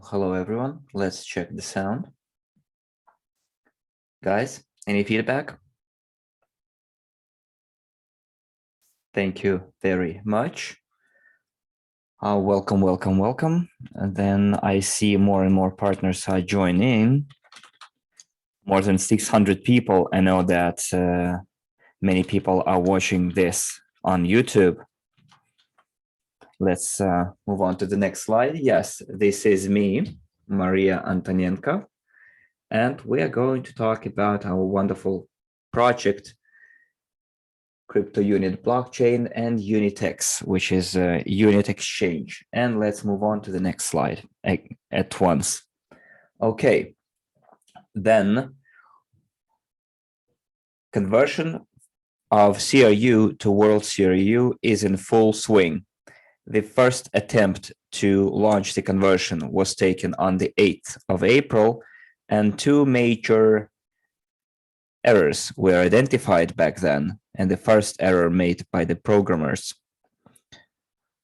Hello everyone, let's check the sound. Guys, any feedback? Thank you very much. Welcome. And then I see more and more partners are joining. More than 600 people. I know that many people are watching this on YouTube. Let's move on to the next slide. Yes, this is me, Maria Antonenko. And we are going to talk about our wonderful project, Cryptounit blockchain and UNITEX, which is a unit exchange. And let's move on to the next slide at once. Okay, then conversion of CRU to World CRU is in full swing. The first attempt to launch the conversion was taken on the 8th of April, and two major errors were identified back then. And the first error made by the programmers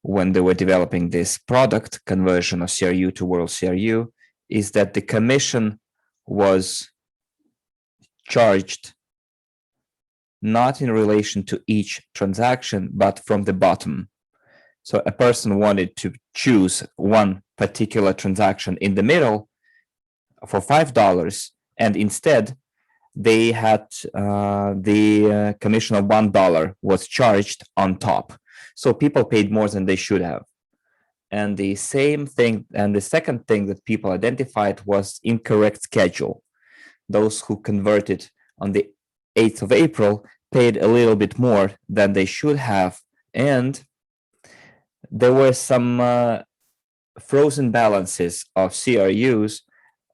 when they were developing this product, conversion of CRU to World CRU, is that the commission was charged not in relation to each transaction, but from the bottom. So a person wanted to choose one particular transaction in the middle for $5, and instead they had the commission of $1 was charged on top. So people paid more than they should have. And the same thing, and the second thing that people identified was incorrect schedule. Those who converted on the 8th of April paid a little bit more than they should have. And there were some frozen balances of CRUs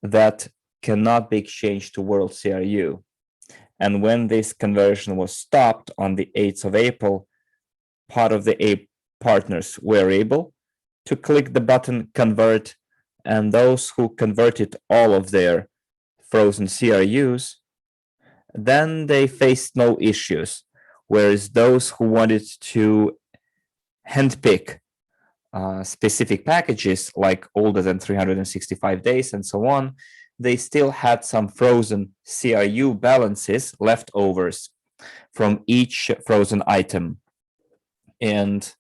that cannot be exchanged to World CRU. And when this conversion was stopped on the 8th of April, part of the partners were able to click the button convert, and those who converted all of their frozen CRUs, then they faced no issues. Whereas those who wanted to handpick specific packages like older than 365 days and so on, they still had some frozen CRU balances, leftovers from each frozen item. And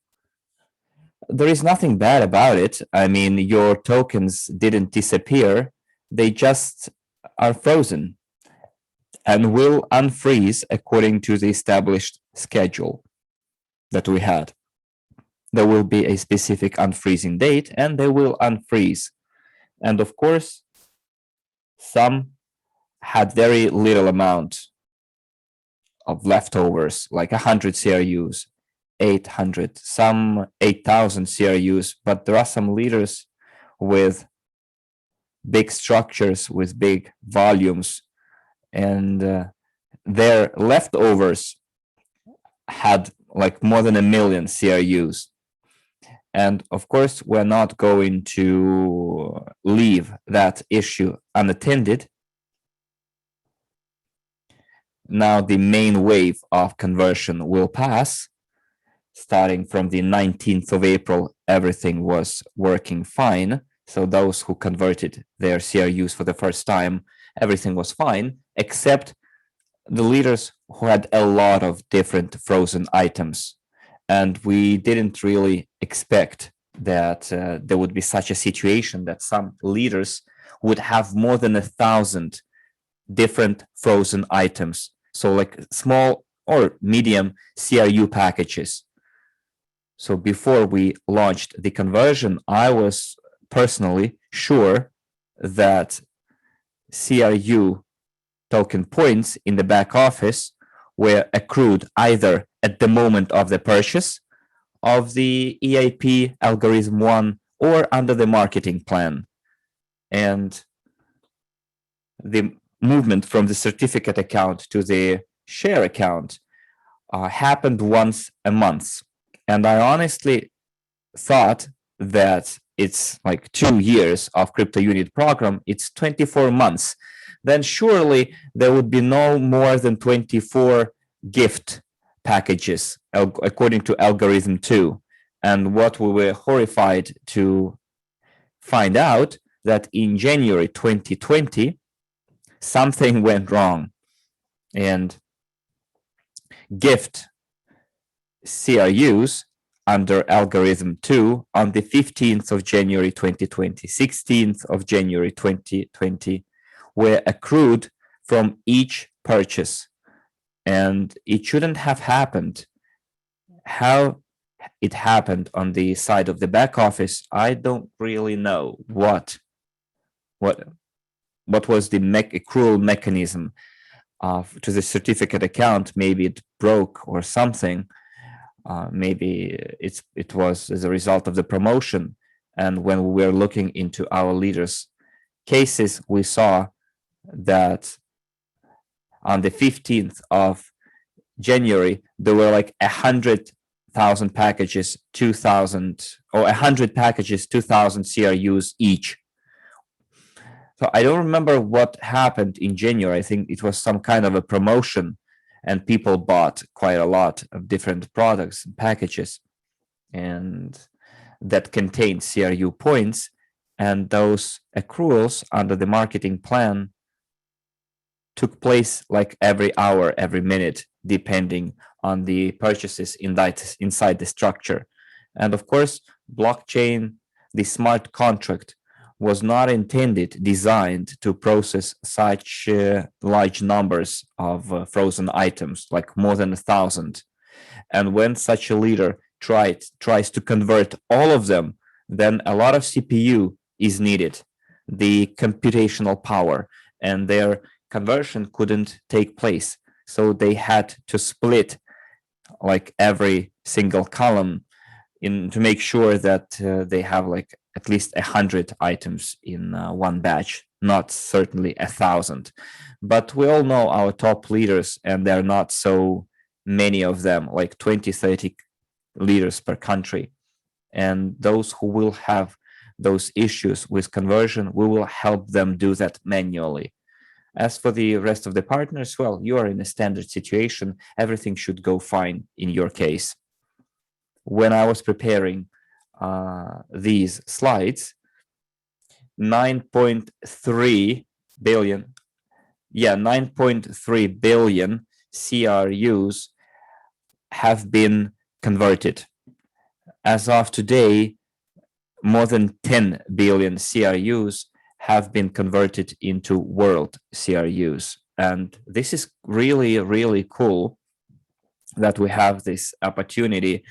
there is nothing bad about it. I mean, your tokens didn't disappear. They just are frozen and will unfreeze according to the established schedule that we had. There will be a specific unfreezing date and they will unfreeze. And of course, some had very little amount of leftovers, like 100 CRUs, 800, some 8,000 CRUs, but there are some leaders with big structures, with big volumes, and their leftovers had like more than 1 million CRUs. And of course, we're not going to leave that issue unattended. Now the main wave of conversion will pass. Starting from the 19th of April, everything was working fine. So those who converted their CRUs for the first time, everything was fine, except the leaders who had a lot of different frozen items. And we didn't really expect that there would be such a situation that some leaders would have more than 1,000 different frozen items. So like small or medium CRU packages. So before we launched the conversion, I was personally sure that CRU token points in the back office were accrued either at the moment of the purchase of the EIP algorithm 1 or under the marketing plan. And the movement from the certificate account to the share account happened once a month. And I honestly thought that it's like 2 years of Cryptounit program, it's 24 months. Then surely there would be no more than 24 gift packages according to algorithm 2. And what we were horrified to find out that in January 2020, something went wrong, and gift CRUs under algorithm 2 on the 15th of January 2020, 16th of January 2020 were accrued from each purchase. And it shouldn't have happened. How it happened on the side of the back office, I don't really know what was the accrual mechanism to the certificate account. Maybe it broke or something. Maybe it was as a result of the promotion. And when we were looking into our leaders' cases, we saw that on the 15th of January, there were like 100,000 packages, 2,000 or 100 packages, 2,000 CRUs each. So I don't remember what happened in January. I think it was some kind of a promotion, and people bought quite a lot of different products and packages, and that contained CRU points, and those accruals under the marketing plan took place like every hour, every minute, depending on the purchases inside the structure. And of course, blockchain, the smart contract, was not designed to process such large numbers of frozen items, like more than 1,000. And when such a leader tries to convert all of them, then a lot of CPU is needed, the computational power, and their conversion couldn't take place. So they had to split like every single column to make sure that they have like at least 100 items in one batch, not certainly 1,000. But we all know our top leaders, and there are not so many of them, like 20, 30 leaders per country. And those who will have those issues with conversion, we will help them do that manually. As for the rest of the partners, well, you are in a standard situation. Everything should go fine in your case. When I was preparing these slides, 9.3 billion, 9.3 billion CRUs have been converted. As of today, more than 10 billion CRUs have been converted into world CRUs. And this is really, really cool that we have this opportunity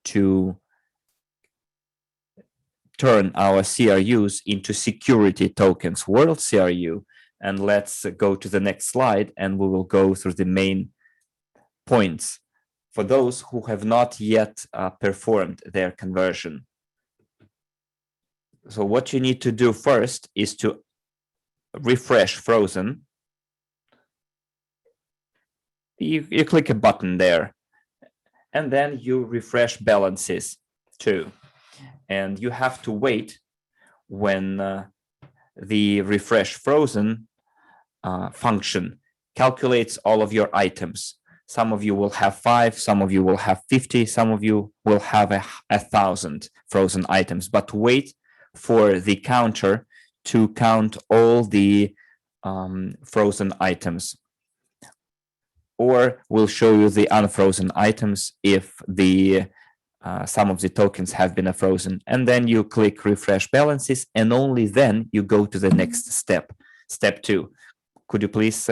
to turn our CRUs into security tokens, world CRU. And let's go to the next slide, and we will go through the main points for those who have not yet performed their conversion. So what you need to do first is to refresh frozen. You click a button there, and then you refresh balances too. And you have to wait when the refresh frozen function calculates all of your items. Some of you will have 5, some of you will have 50, some of you will have 1,000 frozen items. But wait for the counter to count all the frozen items. Or we'll show you the unfrozen items if the some of the tokens have been frozen. And then you click refresh balances, and only then you go to the next step, step 2. Could you please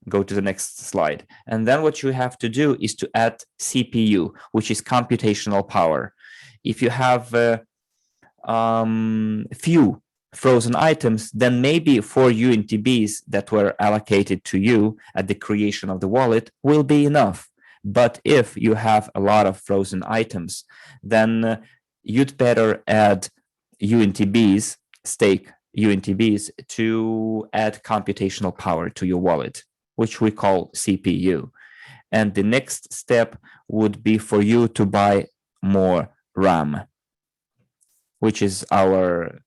go to the next slide? And then what you have to do is to add CPU, which is computational power. If you have few frozen items, then maybe 4 UNTBs that were allocated to you at the creation of the wallet will be enough. But if you have a lot of frozen items, then you'd better add UNTBs, stake UNTBs, to add computational power to your wallet, which we call CPU. And the next step would be for you to buy more RAM, which is our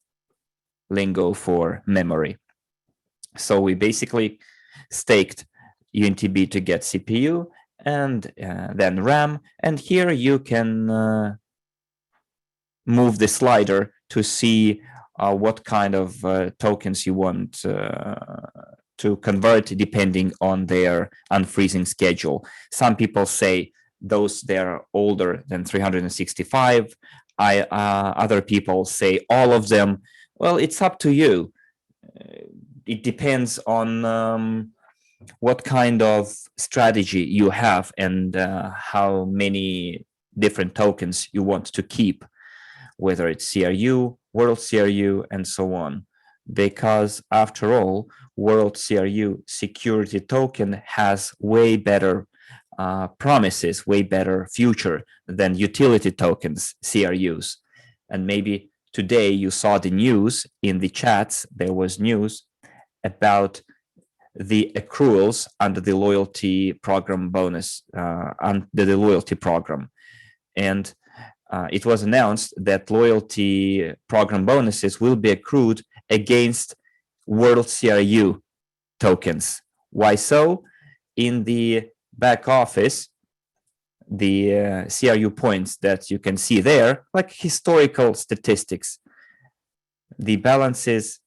lingo for memory. So we basically staked UNTB to get CPU, and then RAM. And here you can move the slider to see what kind of tokens you want to convert depending on their unfreezing schedule. Some people say those they're older than 365. Other people say all of them. Well, it's up to you. It depends on what kind of strategy you have and how many different tokens you want to keep, whether it's CRU, World CRU, and so on. Because after all, World CRU security token has way better promises, way better future than utility tokens, CRUs. And maybe today you saw the news in the chats, there was news about the accruals under the loyalty program bonus, under the loyalty program. And it was announced that loyalty program bonuses will be accrued against World CRU tokens. Why so? In the back office, the CRU points that you can see there, like historical statistics, the balances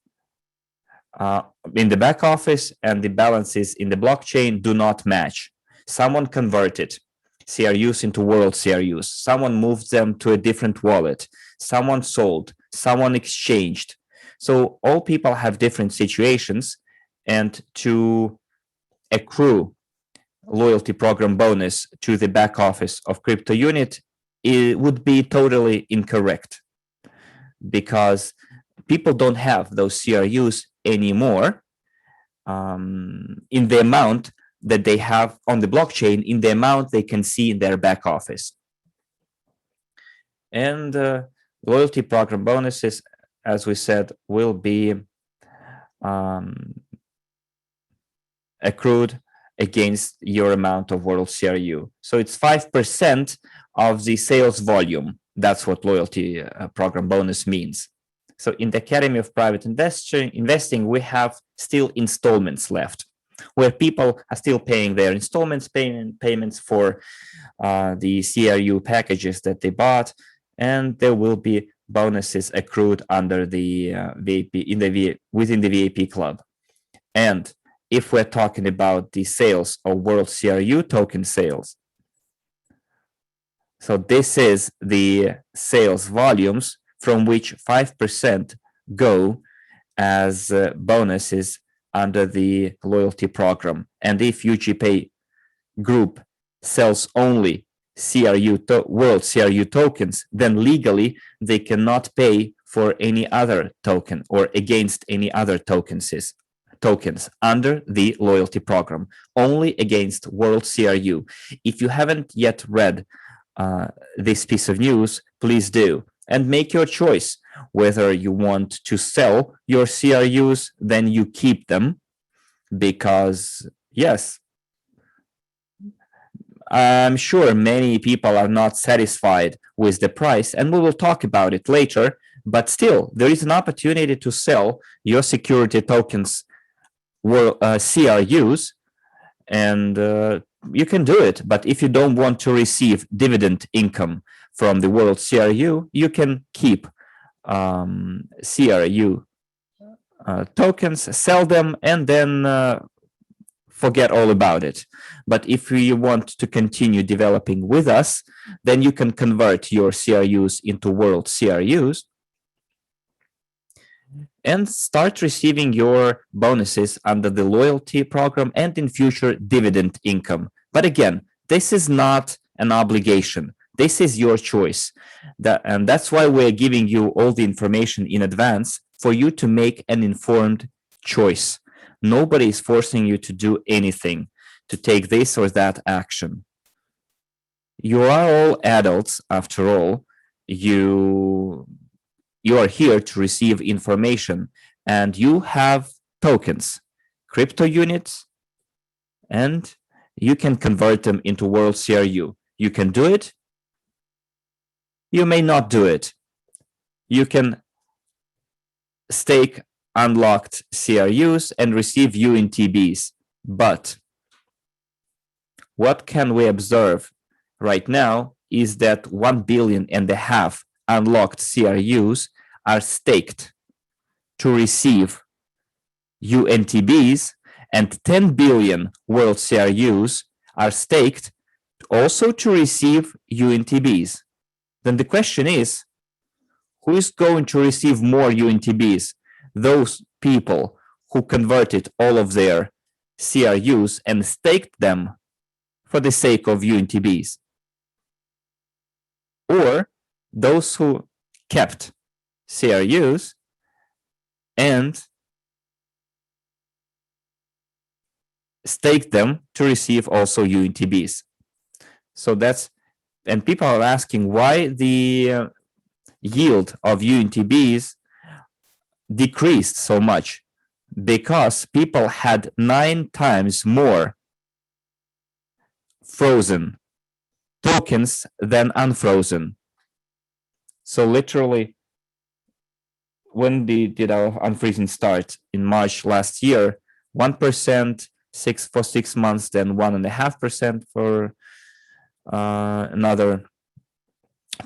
in the back office and the balances in the blockchain do not match. Someone converted CRUs into World CRUs. Someone moved them to a different wallet. Someone sold. Someone exchanged. So all people have different situations, and to accrue loyalty program bonus to the back office of Cryptounit, it would be totally incorrect, because people don't have those CRUs anymore in the amount that they have on the blockchain, in the amount they can see in their back office. And loyalty program bonuses, as we said, will be accrued against your amount of World CRU. So it's 5% of the sales volume. That's what loyalty program bonus means. So in the Academy of Private Investing, we have still installments left, where people are still paying their installments, payments for the CRU packages that they bought, and there will be bonuses accrued under the VIP within the VIP club. And if we're talking about the sales of World CRU token sales, so this is the sales volumes from which 5% go as bonuses under the loyalty program. And if UGPay Group sells only World CRU tokens, then legally they cannot pay for any other token or against any other tokens under the loyalty program, only against World CRU. If you haven't yet read this piece of news, please do, and make your choice whether you want to sell your CRUs, then you keep them, because yes, I'm sure many people are not satisfied with the price, and we will talk about it later, but still there is an opportunity to sell your security tokens, CRUs, and you can do it. But if you don't want to receive dividend income from the World CRU, you can keep CRU tokens, sell them, and then forget all about it. But if you want to continue developing with us, then you can convert your CRUs into World CRUs and start receiving your bonuses under the loyalty program and in future dividend income. But again, this is not an obligation. This is your choice. And that's why we're giving you all the information in advance for you to make an informed choice. Nobody is forcing you to do anything, to take this or that action. You are all adults, after all. You are here to receive information, and you have tokens, crypto units, and you can convert them into World CRU. You can do it. You may not do it. You can stake unlocked CRUs and receive UNTBs. But what can we observe right now is that 1.5 billion unlocked CRUs are staked to receive UNTBs, and 10 billion World CRUs are staked also to receive UNTBs. Then the question is, who is going to receive more UNTBs? Those people who converted all of their CRUs and staked them for the sake of UNTBs, or those who kept CRUs and staked them to receive also UNTBs. So that's, and people are asking why the yield of UNTBs decreased so much. Because people had 9 times more frozen tokens than unfrozen. So literally, when did our unfreezing start? In March last year, 1% for 6 months, then 1.5% for another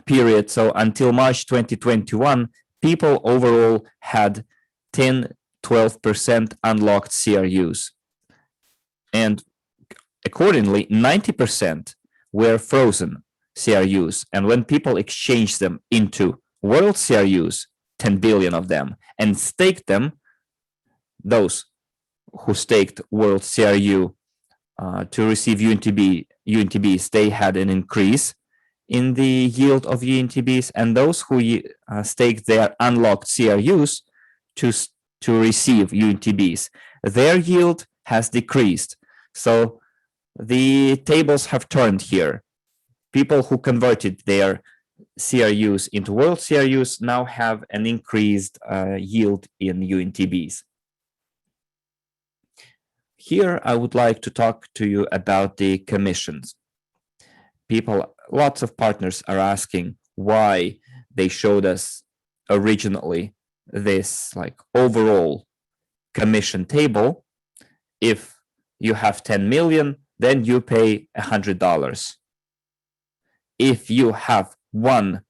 period. So until March 2021, people overall had 10-12% unlocked CRUs. And accordingly, 90% were frozen CRUs. And when people exchanged them into world CRUs, 10 billion of them, and staked them, those who staked world CRU to receive UNTBs, they had an increase in the yield of UNTBs, and those who staked their unlocked CRUs to receive UNTBs, their yield has decreased. So the tables have turned here. People who converted their CRUs into world CRUs now have an increased yield in UNTBs. Here, I would like to talk to you about the commissions. Lots of partners are asking why they showed us originally this like overall commission table. If you have 10 million, then you pay $100. If you have one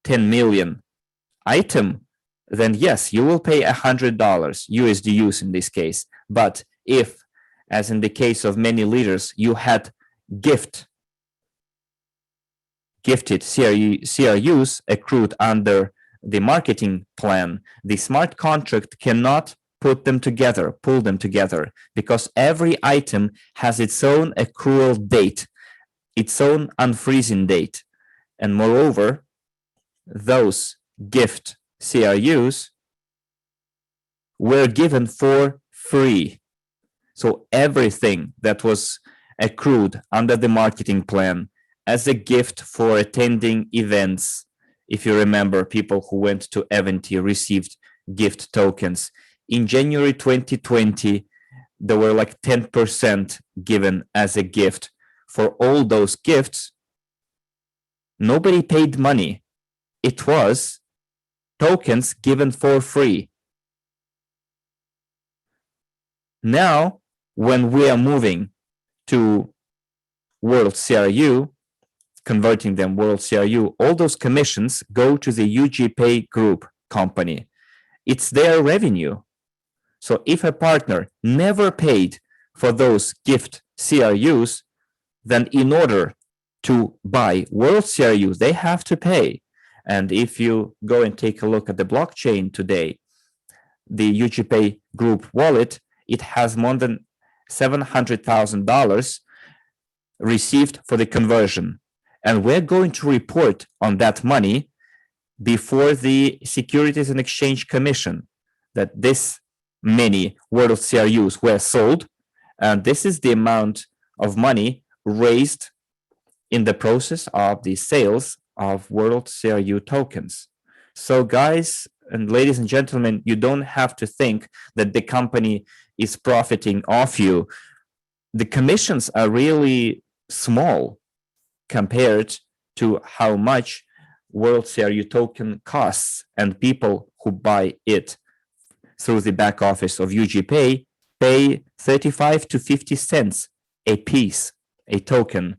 10 million item, then yes, you will pay $100, USDUs in this case. But if, as in the case of many leaders, you had gifted CRUs accrued under the marketing plan, the smart contract cannot pull them together, because every item has its own accrual date, its own unfreezing date. And moreover, those gift CRUs were given for free. So everything that was accrued under the marketing plan as a gift for attending events, if you remember, people who went to Evorich received gift tokens. In January 2020, there were like 10% given as a gift. For all those gifts, nobody paid money. It was tokens given for free. Now, when we are moving to World CRU, converting them World CRU, all those commissions go to the UGPay Group company. It's their revenue. So if a partner never paid for those gift CRUs, then in order to buy World CRUs, they have to pay. And if you go and take a look at the blockchain today, the UGPay Group wallet, it has more than $700,000 received for the conversion. And we're going to report on that money before the Securities and Exchange Commission that this many World CRUs were sold. And this is the amount of money raised in the process of the sales of World CRU tokens. So guys and ladies and gentlemen, you don't have to think that the company is profiting off you. The commissions are really small compared to how much World CRU token costs, and people who buy it through the back office of UGPay pay 35 to 50 cents a piece, a token,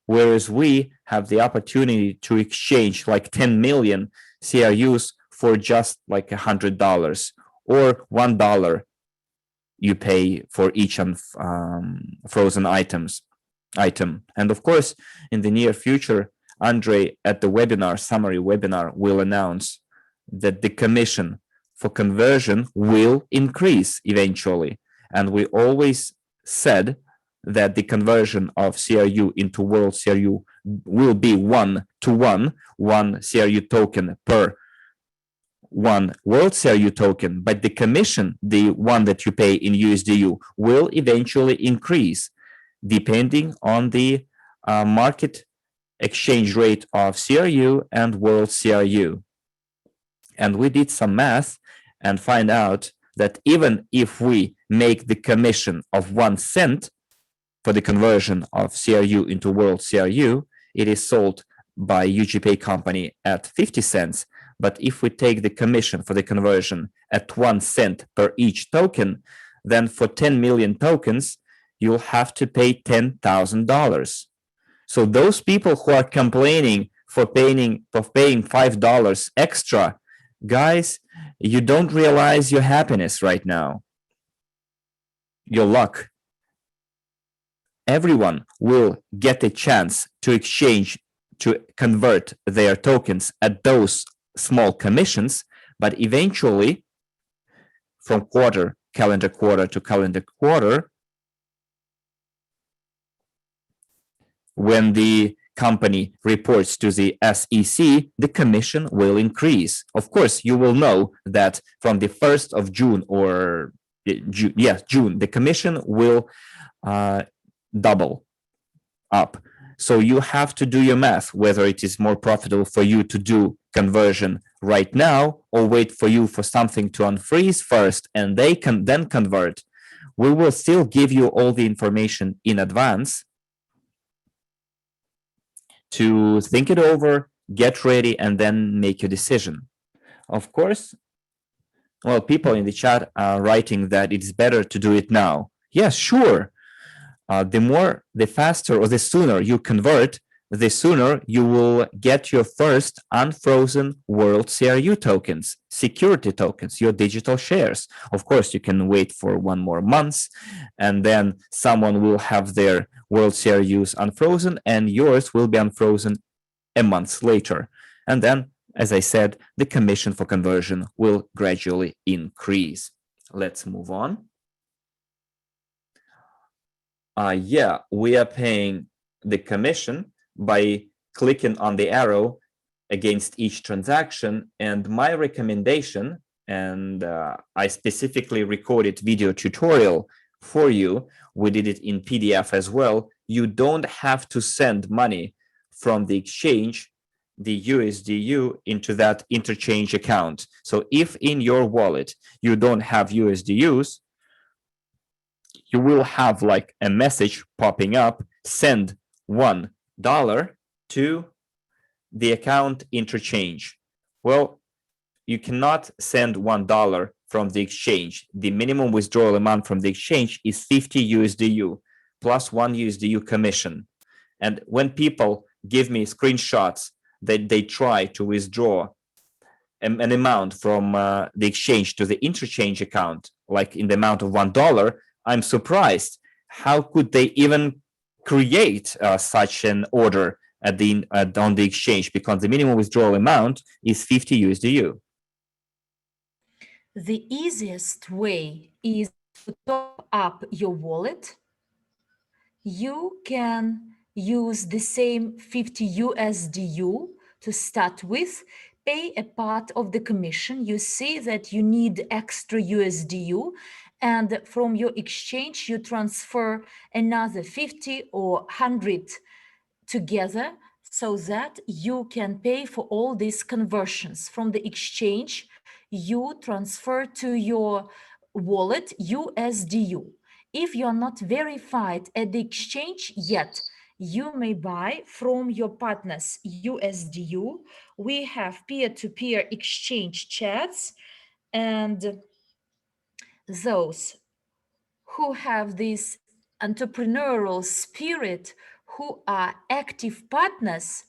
whereas we have the opportunity to exchange like 10 million CRUs for just like $100 or $1 you pay for each frozen item. And of course, in the near future, Andrey at the summary webinar, will announce that the commission for conversion will increase eventually. And we always said that the conversion of CRU into World CRU will be 1-to-1, one CRU token per one World CRU token, but the commission, the one that you pay in USDU, will eventually increase depending on the market exchange rate of CRU and World CRU. And we did some math and find out that even if we make the commission of 1 cent for the conversion of CRU into World CRU, it is sold by UGPay company at 50 cents. But if we take the commission for the conversion at 1 cent per each token, then for 10 million tokens, you'll have to pay $10,000. So those people who are complaining for paying $5 extra, guys, you don't realize your happiness right now, your luck. Everyone will get a chance to exchange, to convert their tokens at those small commissions, but eventually from calendar quarter to calendar quarter, when the company reports to the SEC, the commission will increase. Of course, you will know that from the 1st of June or June, the commission will double up. So you have to do your math, whether it is more profitable for you to do conversion right now or wait for something to unfreeze first and they can then convert. We will still give you all the information in advance to think it over, get ready, and then make your decision. Of course, well, people in the chat are writing that it's better to do it now. Yes, sure. The faster or the sooner you convert, the sooner you will get your first unfrozen World CRU tokens, security tokens, your digital shares. Of course, you can wait for 1 more month, and then someone will have their World CRUs unfrozen, and yours will be unfrozen a month later. And then, as I said, the commission for conversion will gradually increase. Let's move on. Yeah, we are paying the commission by clicking on the arrow against each transaction. And my recommendation, and I specifically recorded video tutorial for you, we did it in PDF as well. You don't have to send money from the exchange, the USDU, into that interchange account. So if in your wallet you don't have USDUs, you will have like a message popping up, send $1 to the account interchange. Well, you cannot send $1 from the exchange. The minimum withdrawal amount from the exchange is 50 USDU plus 1 USDU commission. And when people give me screenshots that they try to withdraw an amount from the exchange to the interchange account, like in the amount of $1, I'm surprised. How could they even create such an order on the exchange? Because the minimum withdrawal amount is 50 USDU. The easiest way is to top up your wallet. You can use the same 50 USDU to start with, pay a part of the commission. You see that you need extra USDU, and from your exchange, you transfer another 50 or 100 together so that you can pay for all these conversions. From the exchange, you transfer to your wallet USDU. If you are not verified at the exchange yet, you may buy from your partners USDU. We have peer-to-peer exchange chats, and those who have this entrepreneurial spirit, who are active partners,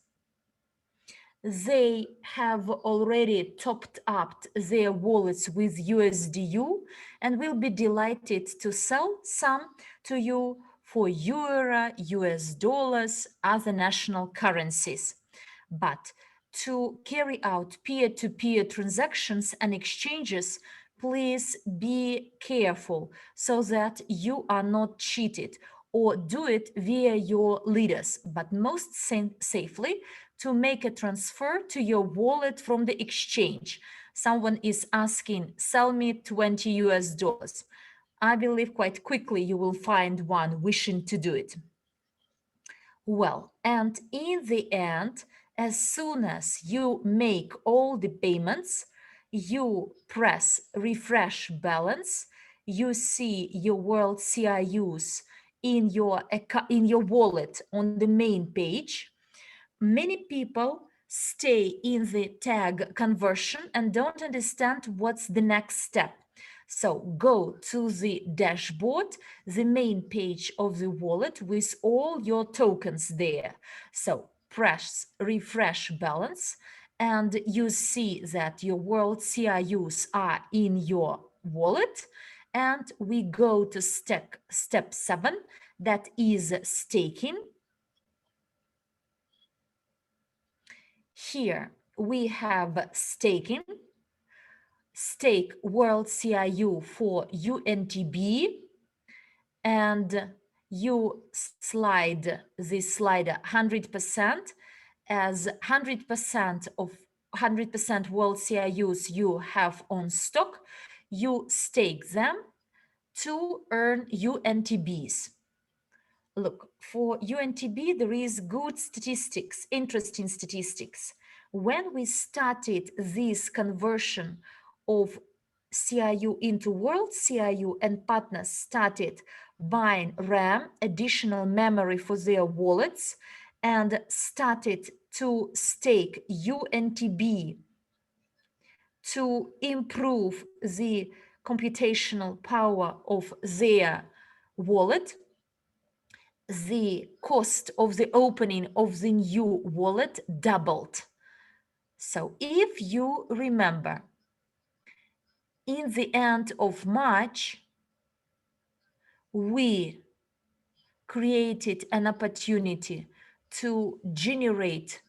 they have already topped up their wallets with USDU and will be delighted to sell some to you for euro, US dollars, other national currencies. But to carry out peer-to-peer transactions and exchanges, please be careful so that you are not cheated, or do it via your leaders, but most safely to make a transfer to your wallet from the exchange. Someone is asking, sell me 20 US dollars. I believe quite quickly you will find one wishing to do it. Well, and in the end, as soon as you make all the payments, you press refresh balance, you see your world CRUs in your wallet on the main page. Many people stay in the tag conversion and don't understand what's the next step. So go to the dashboard, the main page of the wallet with all your tokens there. So press refresh balance and you see that your world CRUs are in your wallet. And we go to step 7, that is staking. Here we have staking, stake world CRU for UNTB, and you slide this slider 100% as 100% of 100% world CRUs you have on stock, you stake them to earn UNTBs. Look, for UNTB, there is good statistics, interesting statistics. When we started this conversion of CRU into world CRU and partners started buying RAM, additional memory for their wallets, and started to stake UNTB to improve the computational power of their wallet, the cost of the opening of the new wallet doubled. So if you remember, in the end of March, we created an opportunity to generate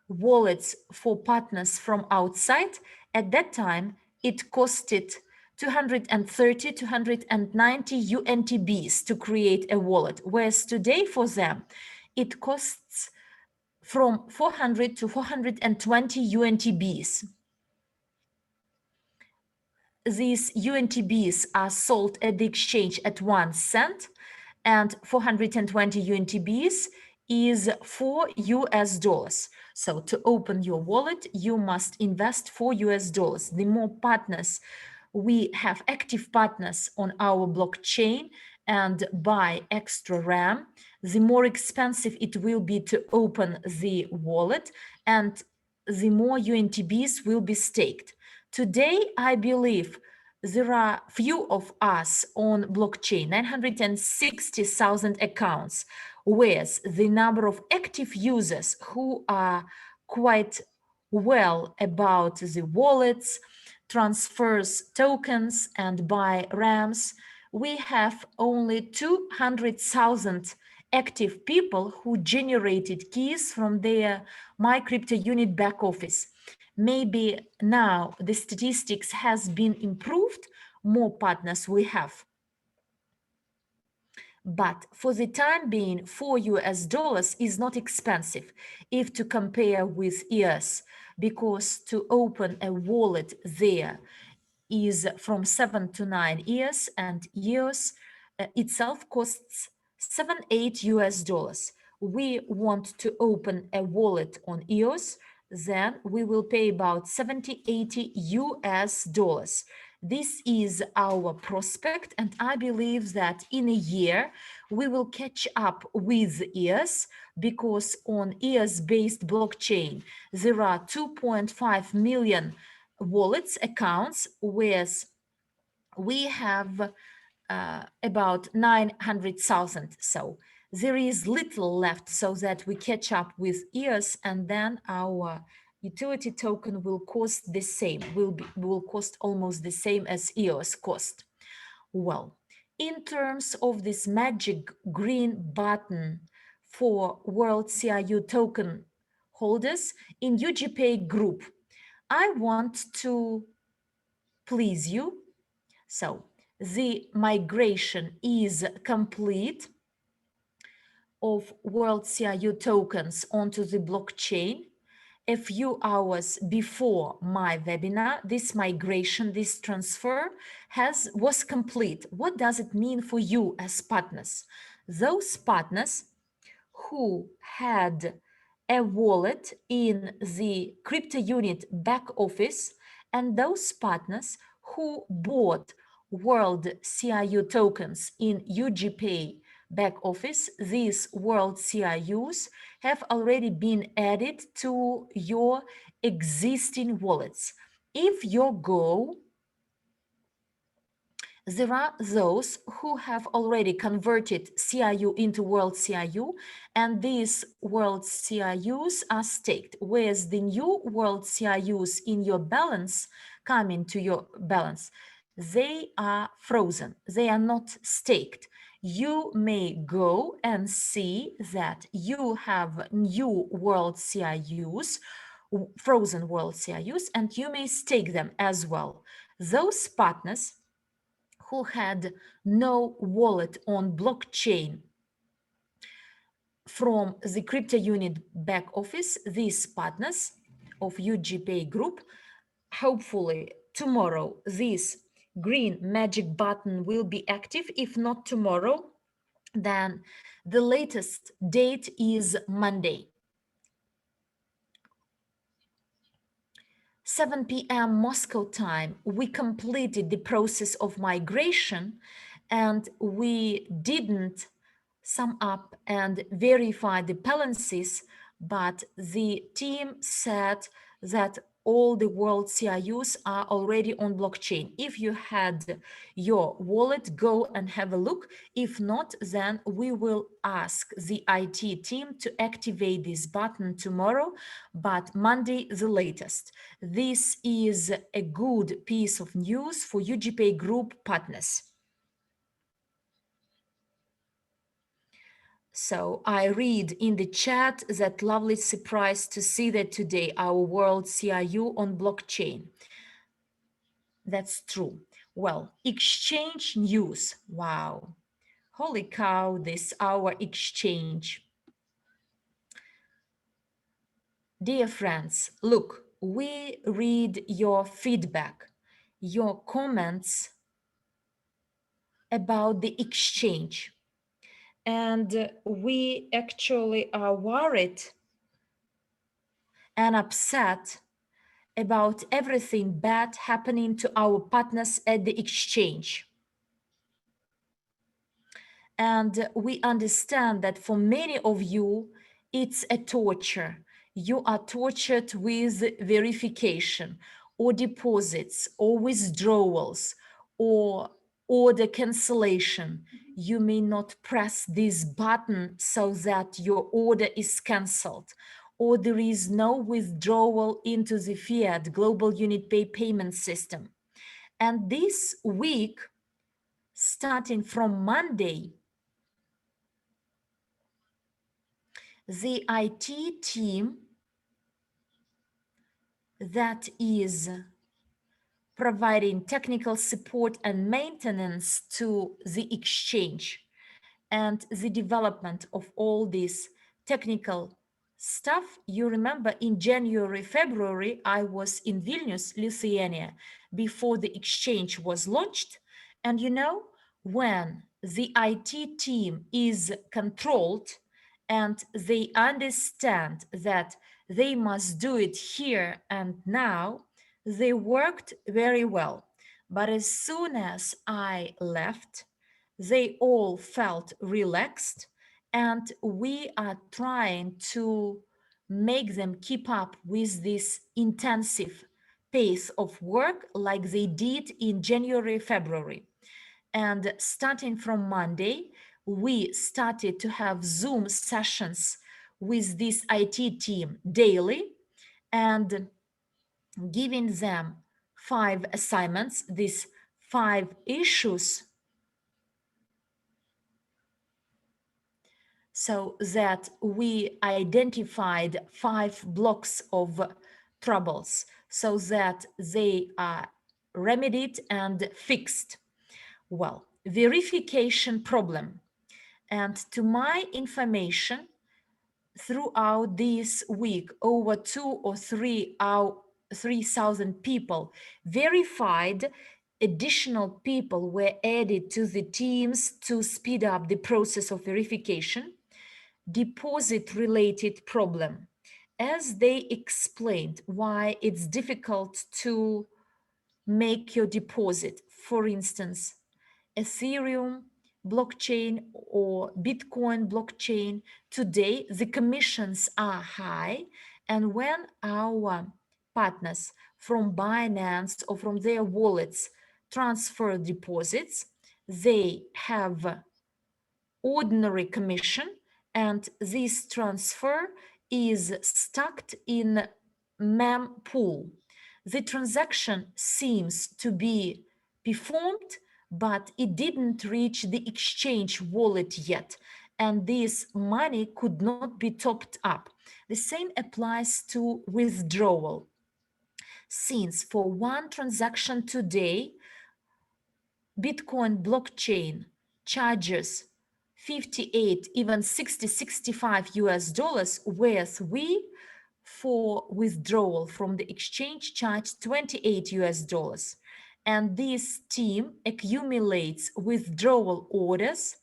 wallets for partners from outside. At that time, it costed 230, 290 UNTBs to create a wallet, whereas today for them, it costs from 400 to 420 UNTBs. These UNTBs are sold at the exchange at 1 cent, and 420 UNTBs is 4 US dollars. So to open your wallet, you must invest 4 US dollars. The more partners we have, active partners on our blockchain and buy extra RAM, the more expensive it will be to open the wallet and the more UNTBs will be staked. Today, I believe there are few of us on blockchain, 960,000 accounts, whereas the number of active users who are quite well about the wallets, transfers tokens and buy RAMs, we have only 200,000 active people who generated keys from their MyCryptoUnit back office. Maybe now the statistics has been improved, more partners we have. But for the time being, 4 US dollars is not expensive if to compare with years, because to open a wallet there is from 7 to 9 years, and years itself costs 7-8 US dollars. We want to open a wallet on EOS, then we will pay about 70-80 US dollars. This is our prospect, and I believe that in a year we will catch up with EOS, because on EOS-based blockchain there are 2.5 million wallets accounts, whereas we have about 900,000. So there is little left so that we catch up with EOS, and then our utility token will cost the same, will cost almost the same as EOS cost. Well, in terms of this magic green button for World CRU token holders in UGPay Group, I want to please you. So the migration is complete of World CRU tokens onto the blockchain. A few hours before my webinar, this migration, this transfer was complete. What does it mean for you as partners? Those partners who had a wallet in the Cryptounit back office and those partners who bought World CRU tokens in UGPay back office, these World CRUs have already been added to your existing wallets. If you go, there are those who have already converted CRU into World CRU, and these World CRUs are staked, whereas the new World CRUs in your balance, coming to your balance, they are frozen. They are not staked. You may go and see that you have new World CRUs, frozen World CRUs, and you may stake them as well. Those partners who had no wallet on blockchain from the Cryptounit back office, these partners of UGPay Group, hopefully tomorrow this green magic button will be active. If not tomorrow, then the latest date is Monday. 7 p.m. Moscow time, we completed the process of migration, and we didn't sum up and verify the balances, but the team said that all the World CRUs are already on blockchain. If you had your wallet, go and have a look. If not, then we will ask the IT team to activate this button tomorrow, but Monday the latest. This is a good piece of news for UGPay Group partners. So I read in the chat that lovely surprise to see that today our World CRU on blockchain. That's true. Well, exchange news. Wow. Holy cow, this our exchange. Dear friends, look, we read your feedback, your comments about the exchange. And we actually are worried and upset about everything bad happening to our partners at the exchange. And we understand that for many of you, it's a torture. You are tortured with verification or deposits or withdrawals or order cancellation. You may not press this button so that your order is cancelled, or there is no withdrawal into the fiat global UnitPay payment system. And this week, starting from Monday, the IT team that is providing technical support and maintenance to the exchange and the development of all this technical stuff. You remember in January, February, I was in Vilnius, Lithuania, before the exchange was launched. And you know, when the IT team is controlled and they understand that they must do it here and now, they worked very well. But as soon as I left, they all felt relaxed, and we are trying to make them keep up with this intensive pace of work like they did in January, February. And starting from Monday, we started to have Zoom sessions with this IT team daily. and giving them 5 assignments, these 5 issues, so that we identified 5 blocks of troubles so that they are remedied and fixed. Well, verification problem. And to my information, throughout this week, over 3,000 people verified. Additional people were added to the teams to speed up the process of verification. Deposit related problem. As they explained why it's difficult to make your deposit. For instance, Ethereum blockchain or Bitcoin blockchain, today the commissions are high. And when our partners from Binance or from their wallets transfer deposits, they have ordinary commission, and this transfer is stuck in mem pool. The transaction seems to be performed, but it didn't reach the exchange wallet yet, and this money could not be topped up. The same applies to withdrawal. Since for one transaction today, Bitcoin blockchain charges 58, even 60, 65 US dollars, whereas we, for withdrawal from the exchange, charge 28 US dollars. And this team accumulates withdrawal orders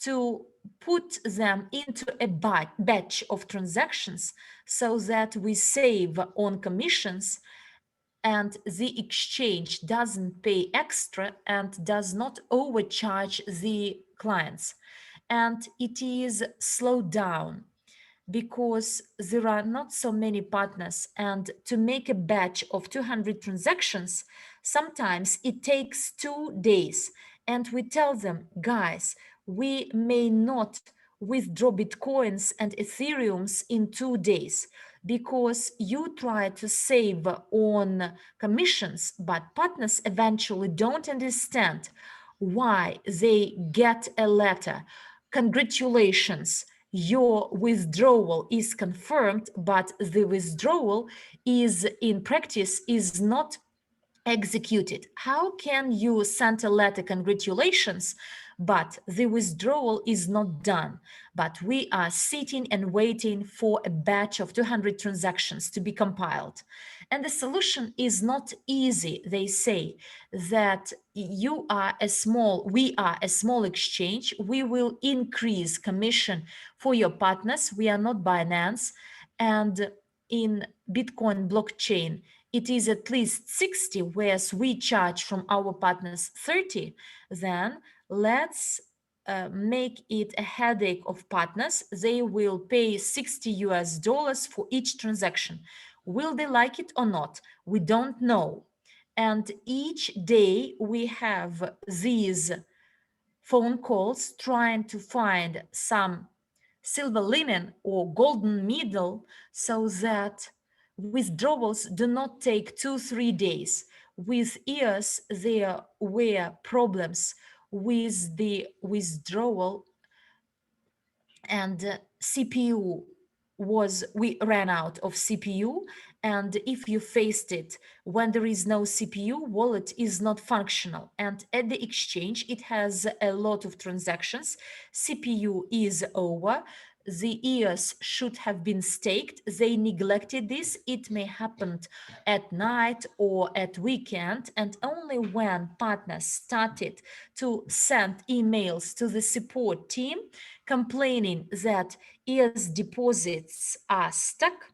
to put them into a batch of transactions so that we save on commissions, and the exchange doesn't pay extra and does not overcharge the clients. And it is slowed down because there are not so many partners, and to make a batch of 200 transactions, sometimes it takes 2 days. And we tell them, guys, we may not withdraw Bitcoins and Ethereums in 2 days because you try to save on commissions, but partners eventually don't understand why they get a letter. Congratulations, your withdrawal is confirmed, but the withdrawal is in practice is not executed. How can you send a letter congratulations, but the withdrawal is not done? But we are sitting and waiting for a batch of 200 transactions to be compiled. And the solution is not easy. They say that we are a small exchange. We will increase commission for your partners. We are not Binance. And in Bitcoin blockchain, it is at least 60, whereas we charge from our partners 30, then let's make it a headache of partners. They will pay 60 US dollars for each transaction. Will they like it or not? We don't know. And each day we have these phone calls trying to find some silver lining or golden middle so that withdrawals do not take 2-3 days. With years, there were problems with the withdrawal, and we ran out of CPU. And if you faced it when there is no CPU, wallet is not functional. And at the exchange, it has a lot of transactions. CPU is over. The EOS should have been staked. They neglected this. It may happen at night or at weekend. And only when partners started to send emails to the support team complaining that EOS deposits are stuck,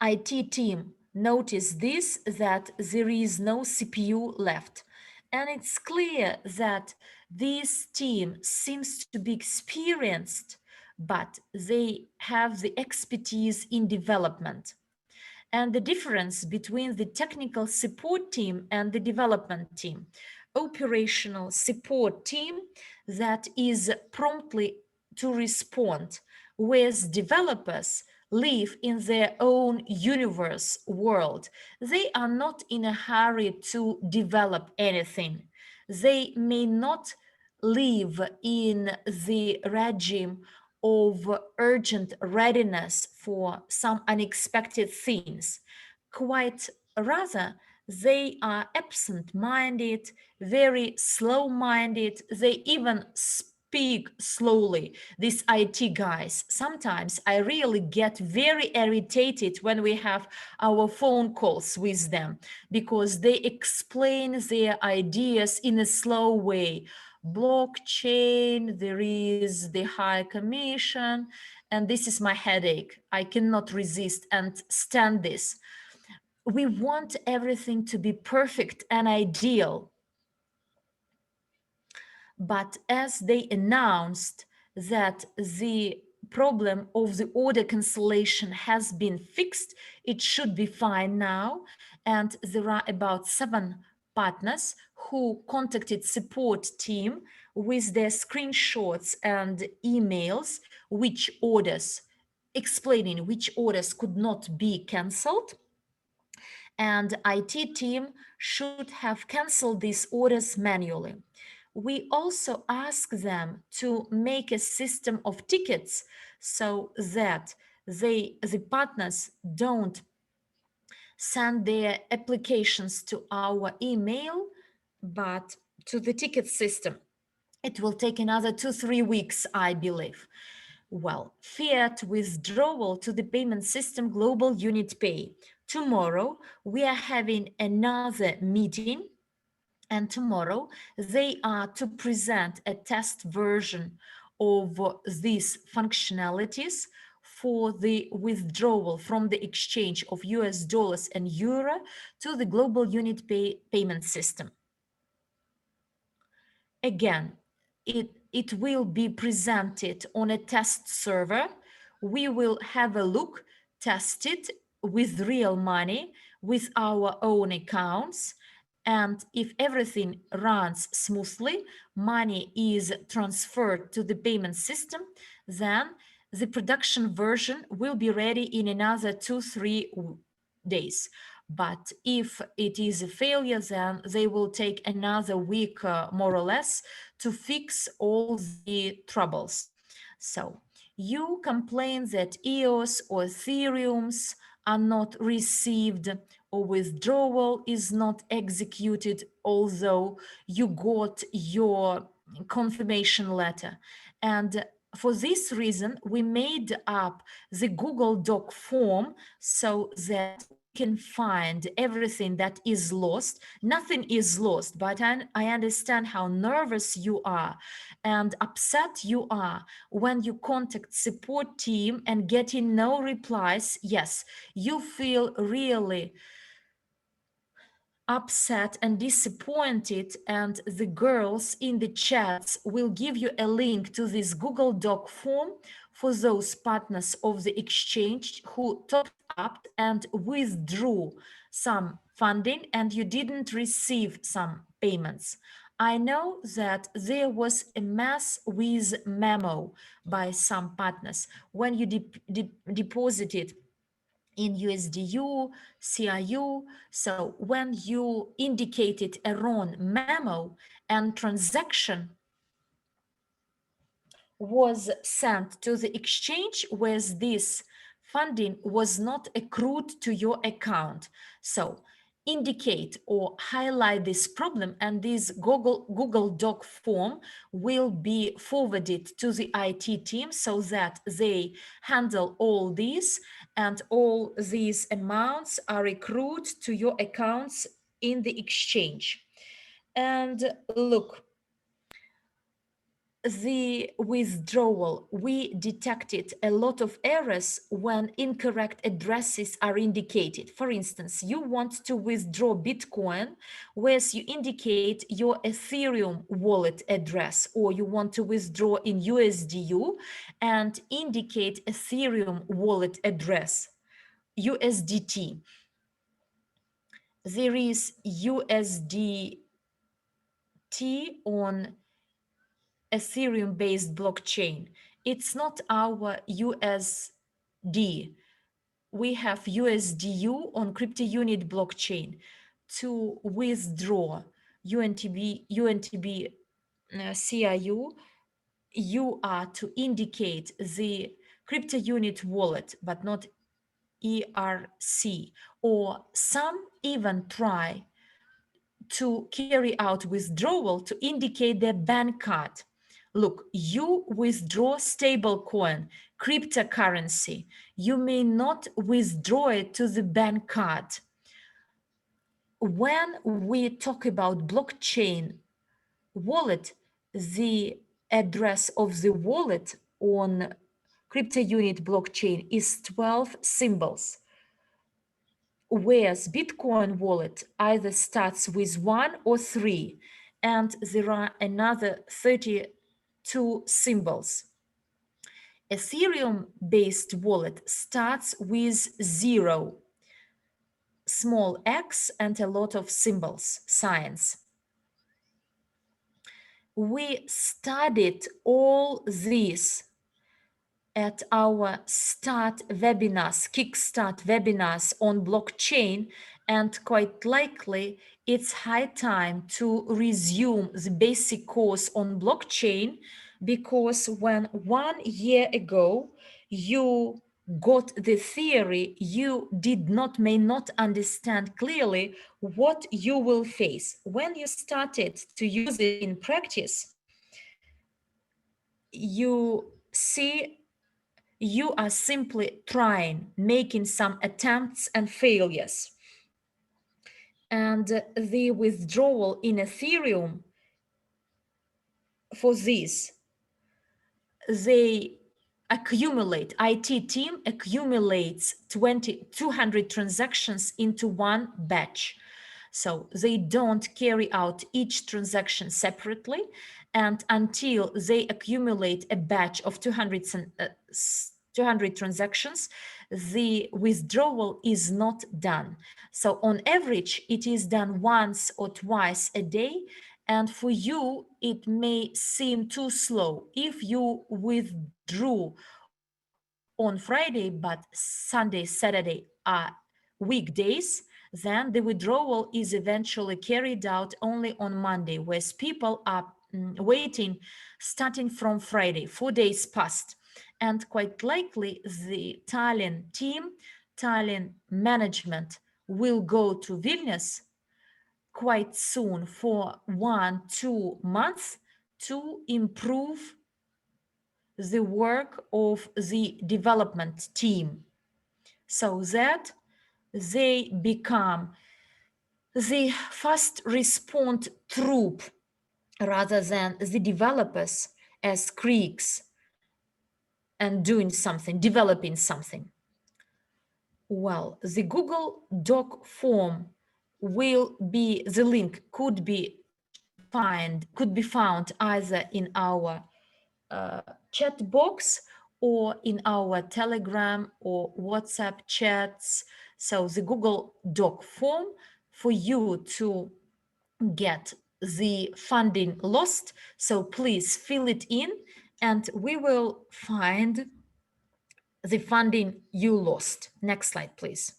IT team noticed this, that there is no CPU left. And it's clear that this team seems to be experienced, but they have the expertise in development. And the difference between the technical support team and the development team: operational support team that is promptly to respond, with developers live in their own universe world. They are not in a hurry to develop anything. They may not live in the regime of urgent readiness for some unexpected things. Quite rather, they are absent minded, very slow minded. They even speak slowly. These IT guys, sometimes I really get very irritated when we have our phone calls with them because they explain their ideas in a slow way. Blockchain, there is the high commission, and this is my headache. I cannot resist and stand this. We want everything to be perfect and ideal. But as they announced that the problem of the order cancellation has been fixed, it should be fine now. And there are about 7 partners who contacted support team with their screenshots and emails, which orders, explaining which orders could not be cancelled, and IT team should have canceled these orders manually. We also ask them to make a system of tickets so that the partners don't send their applications to our email, but to the ticket system. It will take another 2-3 weeks, I believe. Well, fiat withdrawal to the payment system global unit pay. Tomorrow we are having another meeting, and tomorrow they are to present a test version of these functionalities for the withdrawal from the exchange of US dollars and euro to the global unit payment system. Again, it will be presented on a test server. We will have a look, test it with real money, with our own accounts. And if everything runs smoothly, money is transferred to the payment system, then the production version will be ready in another 2-3 days. But if it is a failure, then they will take another week, more or less, to fix all the troubles. So you complain that EOS or Ethereums are not received, or withdrawal is not executed, although you got your confirmation letter. And for this reason, we made up the Google Doc form so that we can find everything that is lost. Nothing is lost, but I understand how nervous you are and upset you are when you contact support team and getting no replies. Yes, you feel really upset and disappointed, and the girls in the chats will give you a link to this Google Doc form for those partners of the exchange who topped up and withdrew some funding and you didn't receive some payments. I know that there was a mess with memo by some partners when you deposited in USDU, CRU. So when you indicated a wrong memo and transaction was sent to the exchange with this funding was not accrued to your account. So indicate or highlight this problem, and this Google Doc form will be forwarded to the IT team so that they handle all these, and all these amounts are accrued to your accounts in the exchange. And look, the withdrawal, we detected a lot of errors when incorrect addresses are indicated. For instance, you want to withdraw Bitcoin, whereas you indicate your Ethereum wallet address, or you want to withdraw in USDU and indicate Ethereum wallet address, USDT. There is USDT on Ethereum-based blockchain. It's not our USDT we have USDU on Cryptounit blockchain. To withdraw UNTB CRU, you are to indicate the Cryptounit wallet, but not ERC, or some even try to carry out withdrawal to indicate their bank card. Look, you withdraw stablecoin, cryptocurrency. You may not withdraw it to the bank card. When we talk about blockchain wallet, the address of the wallet on Cryptounit blockchain is 12 symbols, whereas Bitcoin wallet either starts with 1 or 3, and there are another 32 symbols. Ethereum-based wallet starts with 0, small x, and a lot of symbols, signs. We studied all this at our kickstart webinars on blockchain, and quite likely it's high time to resume the basic course on blockchain, because when 1 year ago you got the theory, you may not understand clearly what you will face. When you started to use it in practice, you see you are simply trying, making some attempts and failures. And the withdrawal in Ethereum for this, they accumulate, IT team accumulates 200 transactions into one batch. So they don't carry out each transaction separately, and until they accumulate a batch of 200 transactions, the withdrawal is not done. So on average, it is done once or twice a day, and for you, it may seem too slow. If you withdrew on Friday, but Sunday, Saturday are weekdays, then the withdrawal is eventually carried out only on Monday, whereas people are waiting starting from Friday, 4 days past. And quite likely the Tallinn team, Tallinn management will go to Vilnius quite soon for 1-2 months to improve the work of the development team, so that they become the fast response troop rather than the developers as creeks and doing something, developing something. Well, the Google Doc form will be, the link could be found either in our chat box or in our Telegram or WhatsApp chats. So the Google Doc form for you to get the funding lost. So please fill it in and we will find the funding you lost. Next slide, please.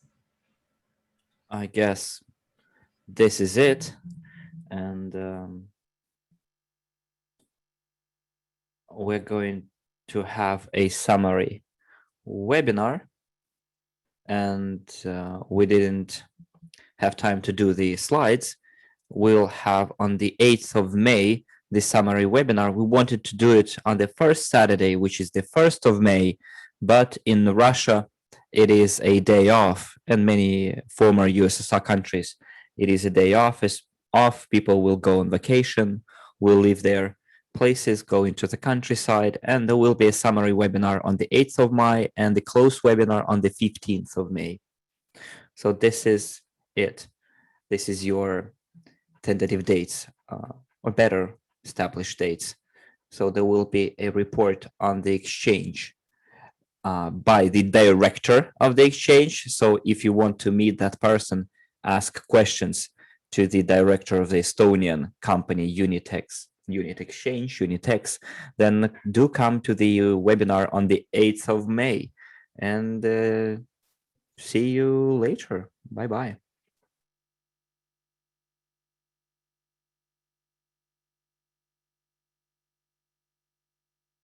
I guess this is it. And we're going to have a summary webinar. And we didn't have time to do the slides. We'll have on the 8th of May, the summary webinar. We wanted to do it on the first Saturday, which is the 1st of May, but in Russia, it is a day off, and many former USSR countries, it is a day off. People will go on vacation, will leave their places, go into the countryside, and there will be a summary webinar on the 8th of May and the closed webinar on the 15th of May. So this is it. This is your tentative dates, or better established dates. So there will be a report on the exchange by the director of the exchange. So if you want to meet that person, ask questions to the director of the Estonian company UnitEx, UnitEx, then do come to the webinar on the 8th of May. and see you later. Bye bye.